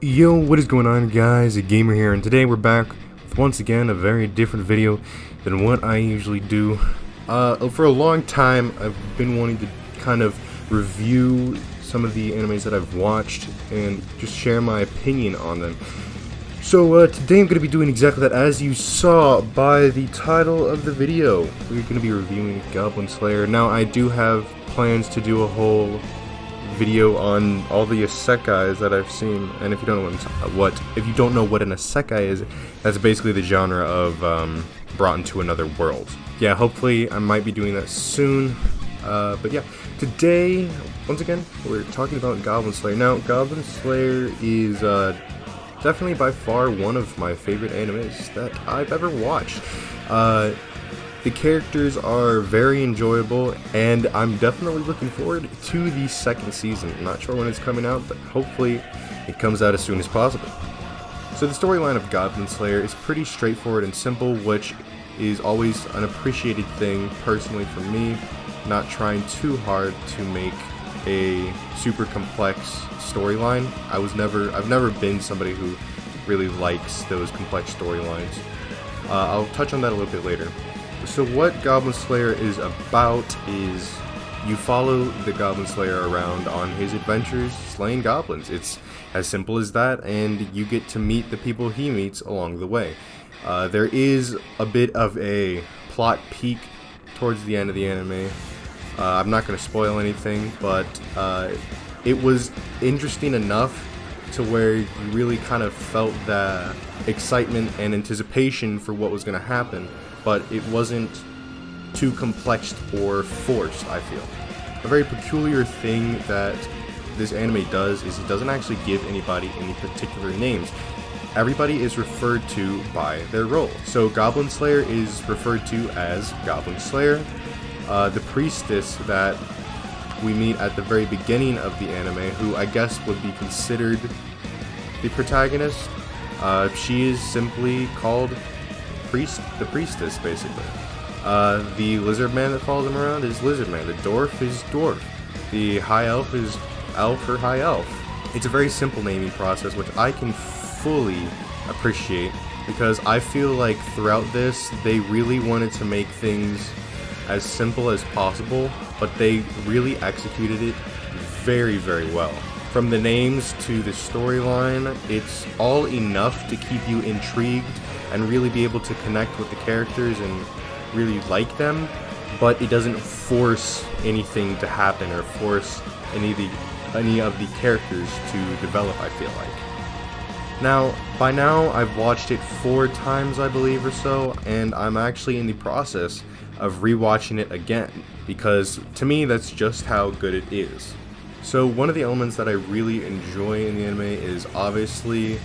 Yo, what is going on, guys? A gamer here, and today we're back with once again a very different video than what I usually do. For a long time I've been wanting to kind of review some of the animes that I've watched and just share my opinion on them. So today I'm going to be doing exactly that. As you saw by the title of the video, we're going to be reviewing Goblin Slayer. Now I do have plans to do a whole video on all the isekais that I've seen, and if you don't know what an isekai is, that's basically the genre of brought into another world. Yeah, hopefully I might be doing that soon. But yeah, today once again we're talking about Goblin Slayer. Now, Goblin Slayer is definitely by far one of my favorite animes that I've ever watched. The characters are very enjoyable, and I'm definitely looking forward to the second season. I'm not sure when it's coming out, but hopefully it comes out as soon as possible. So the storyline of Goblin Slayer is pretty straightforward and simple, which is always an appreciated thing personally for me, not trying too hard to make a super complex storyline. I've never been somebody who really likes those complex storylines. I'll touch on that a little bit later. So what Goblin Slayer is about is you follow the Goblin Slayer around on his adventures slaying goblins. It's as simple as that, and you get to meet the people he meets along the way. There is a bit of a plot peak towards the end of the anime. I'm not going to spoil anything, but it was interesting enough to where you really kind of felt the excitement and anticipation for what was going to happen, but it wasn't too complex or forced, I feel. A very peculiar thing that this anime does is it doesn't actually give anybody any particular names. Everybody is referred to by their role. So Goblin Slayer is referred to as Goblin Slayer. The priestess that we meet at the very beginning of the anime, who I guess would be considered the protagonist, she is simply called the priestess, basically. The lizard man that follows him around is lizard man. The dwarf is dwarf. The high elf is elf or high elf. It's a very simple naming process, which I can fully appreciate, because I feel like throughout this they really wanted to make things as simple as possible, but they really executed it very, very well. From the names to the storyline, it's all enough to keep you intrigued and really be able to connect with the characters and really like them, but it doesn't force anything to happen or force any of the characters to develop, I feel like. Now, by now, I've watched it 4 times, I believe, or so, and I'm actually in the process of rewatching it again, because to me, that's just how good it is. So one of the elements that I really enjoy in the anime is obviously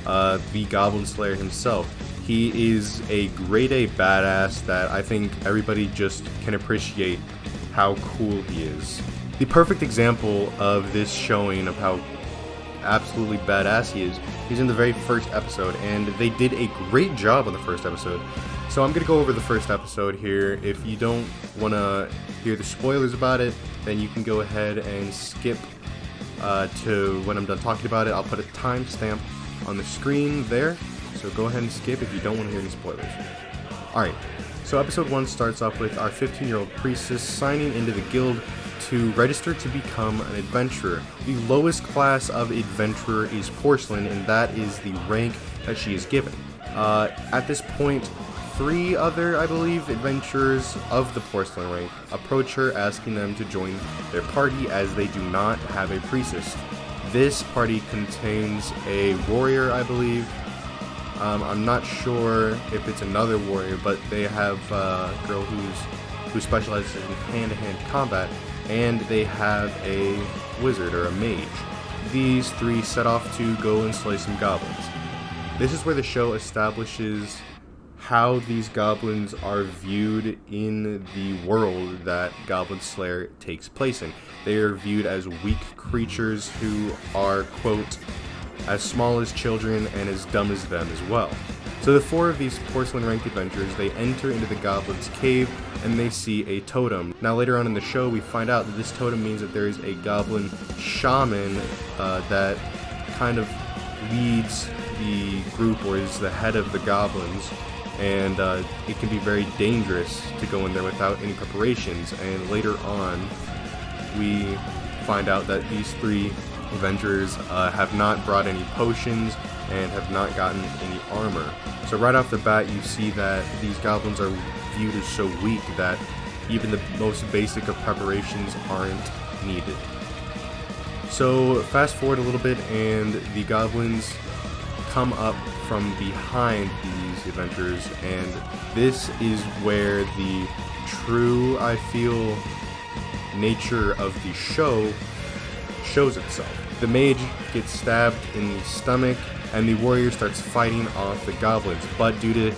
the Goblin Slayer himself. He is a grade A badass that I think everybody just can appreciate how cool he is. The perfect example of this showing of how absolutely badass he is, he's in the very first episode, and they did a great job on the first episode. So I'm going to go over the first episode here. If you don't want to hear the spoilers about it, then you can go ahead and skip to when I'm done talking about it. I'll put a timestamp on the screen there, so go ahead and skip if you don't want to hear any spoilers. Alright, so episode 1 starts off with our 15-year-old priestess signing into the guild to register to become an adventurer. The lowest class of adventurer is porcelain, and that is the rank that she is given. At this point, 3 other, I believe, adventurers of the porcelain rank approach her, asking them to join their party as they do not have a priestess. This party contains a warrior, I believe. I'm not sure if it's another warrior, but they have a girl who specializes in hand-to-hand combat, and they have a wizard or a mage. These 3 set off to go and slay some goblins. This is where the show establishes how these goblins are viewed in the world that Goblin Slayer takes place in. They are viewed as weak creatures who are, quote, as small as children and as dumb as them as well. So the 4 of these porcelain rank adventurers, they enter into the goblin's cave and they see a totem. Now later on in the show we find out that this totem means that there is a goblin shaman that kind of leads the group, or is the head of the Goblins, and it can be very dangerous to go in there without any preparations. And later on, we find out that these 3 adventurers have not brought any potions and have not gotten any armor. So right off the bat, you see that these goblins are viewed as so weak that even the most basic of preparations aren't needed. So fast forward a little bit, and the goblins come up from behind these adventurers, and this is where the true, I feel, nature of the show shows itself. The mage gets stabbed in the stomach, and the warrior starts fighting off the goblins, but due to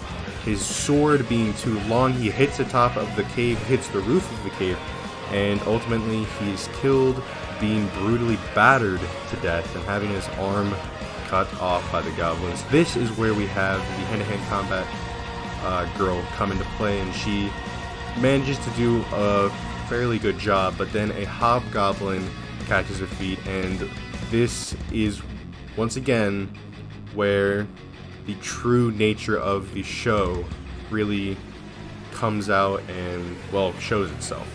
his sword being too long, he hits the top of the cave, hits the roof of the cave, and ultimately he is killed, being brutally battered to death and having his arm cut off by the goblins. This is where we have the hand-to-hand combat girl come into play, and she manages to do a fairly good job, but then a hobgoblin catches her feet, and this is once again where the true nature of the show really comes out and, well, shows itself.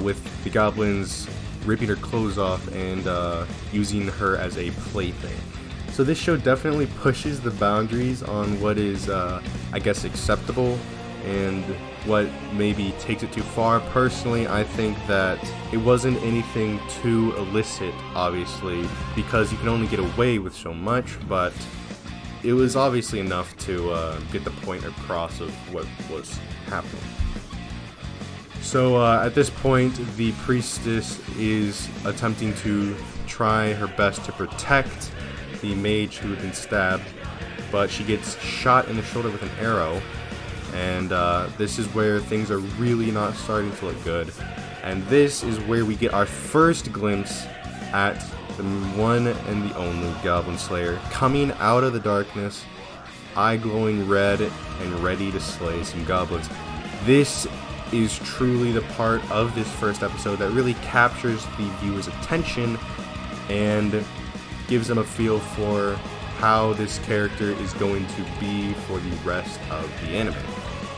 With the goblins ripping her clothes off and using her as a plaything. So this show definitely pushes the boundaries on what is, I guess, acceptable and what maybe takes it too far. Personally, I think that it wasn't anything too illicit, obviously, because you can only get away with so much, but it was obviously enough to get the point across of what was happening. So at this point, the priestess is attempting to try her best to protect the mage who had been stabbed, but she gets shot in the shoulder with an arrow, and this is where things are really not starting to look good. And this is where we get our first glimpse at the one and the only Goblin Slayer coming out of the darkness, eye glowing red and ready to slay some goblins. This is truly the part of this first episode that really captures the viewer's attention and gives them a feel for how this character is going to be for the rest of the anime.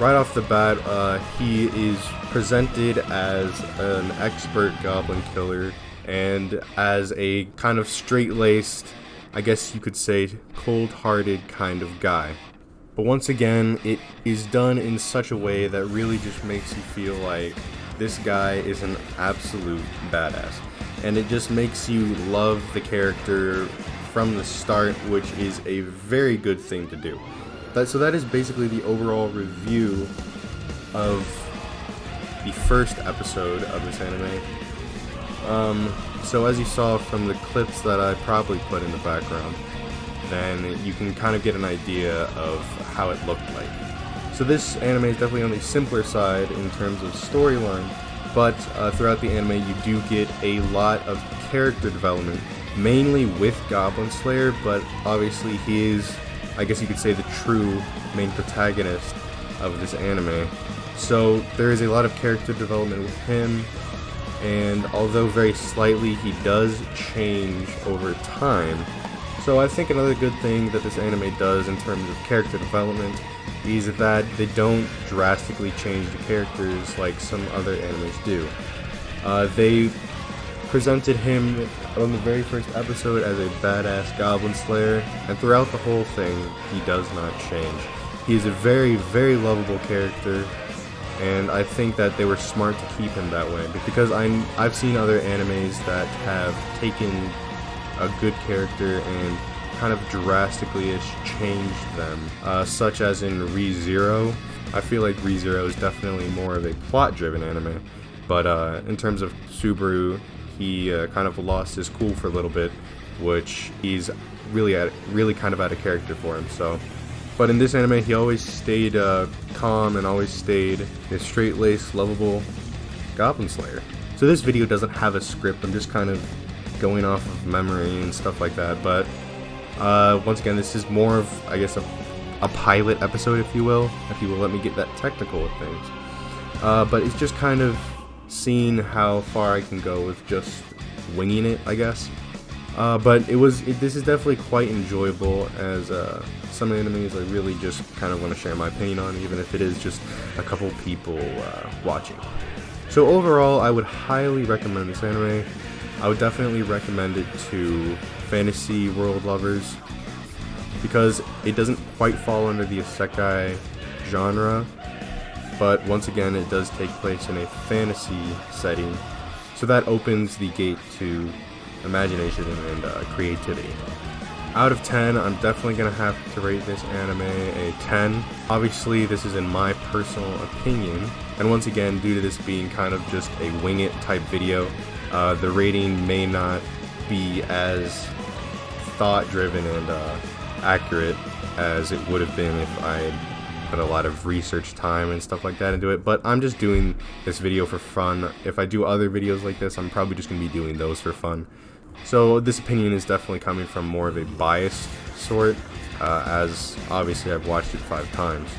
Right off the bat, he is presented as an expert goblin killer and as a kind of straight-laced, I guess you could say, cold-hearted kind of guy. But once again, it is done in such a way that really just makes you feel like this guy is an absolute badass. And it just makes you love the character from the start, which is a very good thing to do. So that is basically the overall review of the first episode of this anime. So as you saw from the clips that I probably put in the background, then you can kind of get an idea of how it looked like. So this anime is definitely on the simpler side in terms of storyline, but throughout the anime you do get a lot of character development, mainly with Goblin Slayer, but obviously he is, I guess you could say, the true main protagonist of this anime. So there is a lot of character development with him, and although very slightly, he does change over time. So I think another good thing that this anime does in terms of character development is that they don't drastically change the characters like some other animes do. They presented him on the very first episode as a badass Goblin Slayer, and throughout the whole thing, he does not change. He is a very, very lovable character, and I think that they were smart to keep him that way, because I've seen other animes that have taken a good character and kind of drastically changed them, such as in Re:Zero. I feel like Re:Zero is definitely more of a plot-driven anime, but in terms of Subaru, he kind of lost his cool for a little bit, which he's really kind of out of character for him. So, but in this anime, he always stayed calm and always stayed a straight-laced, lovable Goblin Slayer. So this video doesn't have a script. I'm just kind of going off of memory and stuff like that. But once again, this is more of, I guess, a pilot episode, if you will let me get that technical with things. But it's just kind of seeing how far I can go with just winging it, I guess. But this is definitely quite enjoyable, as some animes I really just kind of want to share my opinion on, even if it is just a couple people watching. So overall, I would highly recommend this anime. I would definitely recommend it to fantasy world lovers, because it doesn't quite fall under the isekai genre, but once again it does take place in a fantasy setting, so that opens the gate to imagination and creativity. Out of 10, I'm definitely going to have to rate this anime a 10. Obviously, this is in my personal opinion, and once again, due to this being kind of just a wing it type video, the rating may not be as thought driven and accurate as it would have been if I put a lot of research time and stuff like that into it, but I'm just doing this video for fun. If I do other videos like this, I'm probably just going to be doing those for fun. So this opinion is definitely coming from more of a biased sort, as obviously I've watched it 5 times.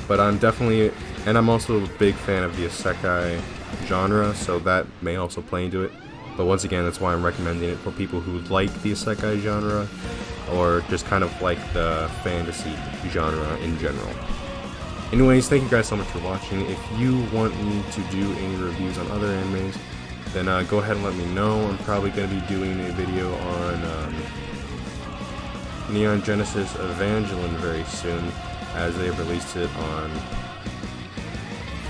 But I'm also a big fan of the isekai genre, so that may also play into it. But once again, that's why I'm recommending it for people who like the isekai genre, or just kind of like the fantasy genre in general. Anyways, thank you guys so much for watching. If you want me to do any reviews on other animes, then go ahead and let me know. I'm probably going to be doing a video on Neon Genesis Evangelion very soon, as they released it on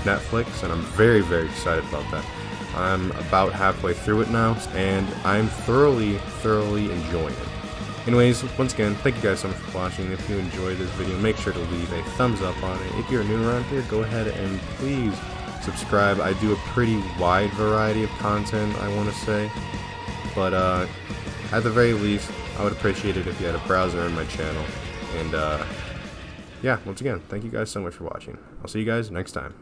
Netflix, and I'm very, very excited about that. I'm about halfway through it now, and I'm thoroughly enjoying it. Anyways, once again, thank you guys so much for watching. If you enjoyed this video, make sure to leave a thumbs up on it. If you're new around here, go ahead and please subscribe. I do a pretty wide variety of content, I want to say, but at the very least, I would appreciate it if you had a browser in my channel. And yeah, once again, thank you guys so much for watching. I'll see you guys next time.